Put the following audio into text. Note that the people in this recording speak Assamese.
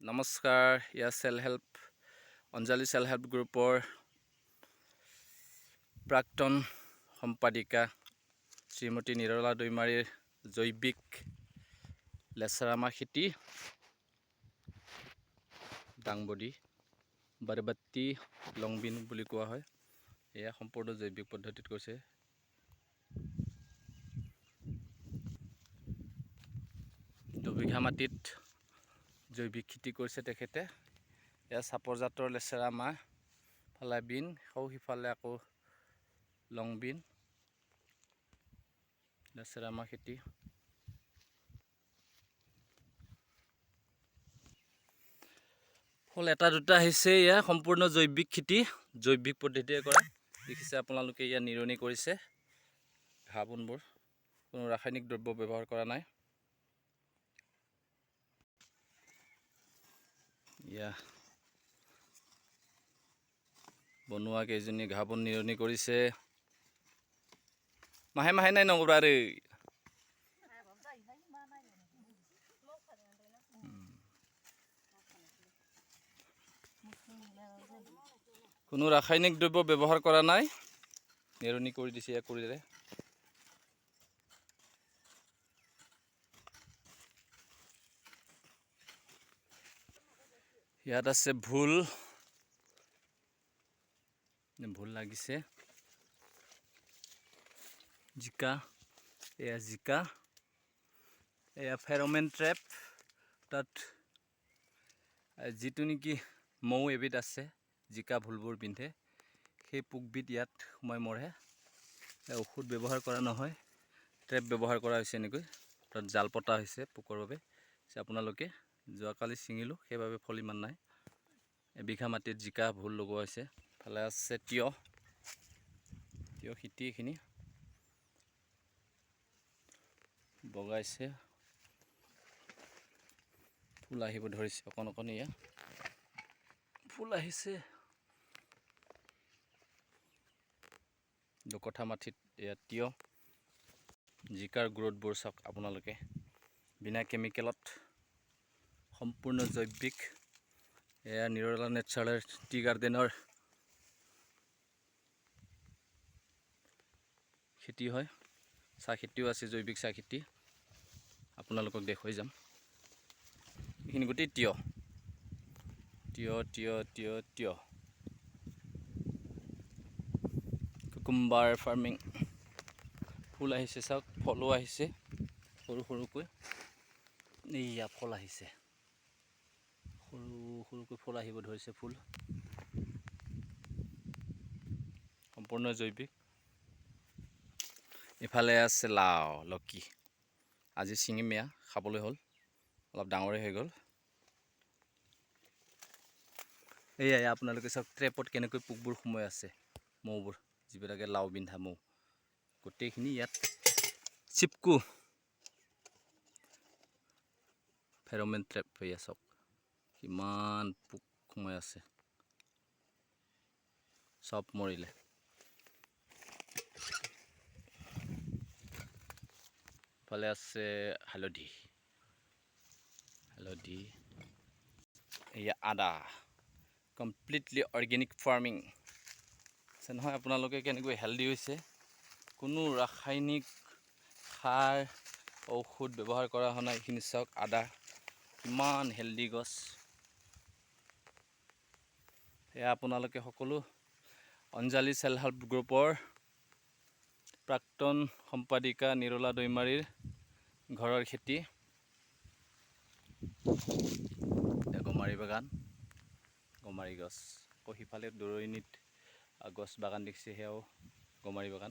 নমস্কাৰ, অঞ্জলি চেল্ফ হেল্প গ্ৰুপৰ প্ৰাক্তন সম্পাদিকা শ্ৰীমতী নিৰলা দৈমাৰীৰ জৈৱিক লেচেৰামাহ খেতি, দাংবডি, বৰবটি, লংবিন বুলি কোৱা হয়। এয়া সম্পূৰ্ণ জৈৱিক পদ্ধতিত কৰিছে। দুবিঘা মাটিত জৈৱিক খেতি কৰিছে তেখেতে। এয়া চাপৰ জাতৰ লেচেৰামাহ, ফালে বিন, সিফালে আকৌ লংবিন, লেচেৰামাহ খেতি। ফল এটা দুটা আহিছে। এয়া সম্পূৰ্ণ জৈৱিক খেতি, জৈৱিক পদ্ধতিৰে কৰা। দেখিছে আপোনালোকে, ইয়াত নিৰণি কৰিছে। ঘাঁহ বনবোৰ কোনো ৰাসায়নিক দ্ৰব্য ব্যৱহাৰ কৰা নাই। ইয়া বনোৱা কেইজনী ঘাঁহ বন নিৰণি কৰিছে। মাহে মাহে নাই নকৰাৰে। কোনো ৰাসায়নিক দ্ৰব্য ব্যৱহাৰ কৰা নাই, নিৰণি কৰি দিছে ইয়াক কৰিলে। ইয়াত আছে ভোল লাগিছে, জিকা, এয়া জিকা, এয়া ফেৰমেন ট্ৰেপ। তাত যিটো নেকি মৌ এবিধ আছে, জিকা ভুলবোৰ পিন্ধে, সেই পোকবিধ ইয়াত সোমাই মৰে। ঔষধ ব্যৱহাৰ কৰা নহয়, ট্ৰেপ ব্যৱহাৰ কৰা হৈছে। এনেকৈ তাত জাল পতা হৈছে পোকৰ বাবে। আপোনালোকে যোৱাকালি ছিঙিলোঁ, সেইবাবে ফল ইমান নাই। এবিঘা মাটিত জিকা ভুল লগোৱা হৈছে। ফালে আছে তিয়হ খেতি, এইখিনি বগাইছে, ফুল আহিব ধৰিছে অকণ অকণ। এয়া ফুল আহিছে। দুকঠা মাটিত এয়া তিয়হ, জিকাৰ গ্ৰোথবোৰ চাওক আপোনালোকে, বিনা কেমিকেলত, সম্পূৰ্ণ জৈৱিক। এয়া নিৰলা নেচাৰেল টি গাৰ্ডেনৰ খেতি হয়। চাহ খেতিও আছে, জৈৱিক চাহ খেতি। আপোনালোকক দেখুৱাই যাম। এইখিনি গোটেই তিয়হ, কুকুম্বাৰ ফাৰ্মিং। ফুল আহিছে চাওক, ফলো আহিছে সৰু সৰুকৈ। এয়া ফল আহিছে, সৰু সৰুকৈ ফল আহিব ধৰিছে। ফুল সম্পূৰ্ণ জৈৱিক। ইফালে আছে লাও, লকি। আজি ছিঙিম, এয়া খাবলৈ হ'ল, অলপ ডাঙৰে হৈ গ'ল। এয়াই আপোনালোকে চাওক, ট্ৰেপত কেনেকৈ পোকবোৰ সোমাই আছে, মৌবোৰ, যিবিলাকে লাও বিন্ধা মৌ, গোটেইখিনি ইয়াত চিপকু ফেৰমেন ট্ৰেপ। এয়া চাওক কিমান পোক সোমাই আছে, চব মৰিলে। ইফালে আছে হালধি, এয়া আদা, কমপ্লিটলি অৰ্গেনিক ফাৰ্মিং আছে নহয়। আপোনালোকে কেনেকৈ হেল্ডি হৈছে, কোনো ৰাসায়নিক সাৰ ঔষধ ব্যৱহাৰ কৰা হোৱা নাই। এইখিনি চাওক, আদা কিমান হেল্ডি গছ। এয়া আপোনালোকে সকলো অঞ্জলি চেল্ফ হেল্প গ্ৰুপৰ প্ৰাক্তন সম্পাদিকা নিৰলা দৈমাৰীৰ ঘৰৰ খেতি। গমাৰি বাগান, গমাৰি গছ। আকৌ সিফালে দূৰণিত গছ বাগান দেখিছে, সেয়াও গমাৰি বাগান।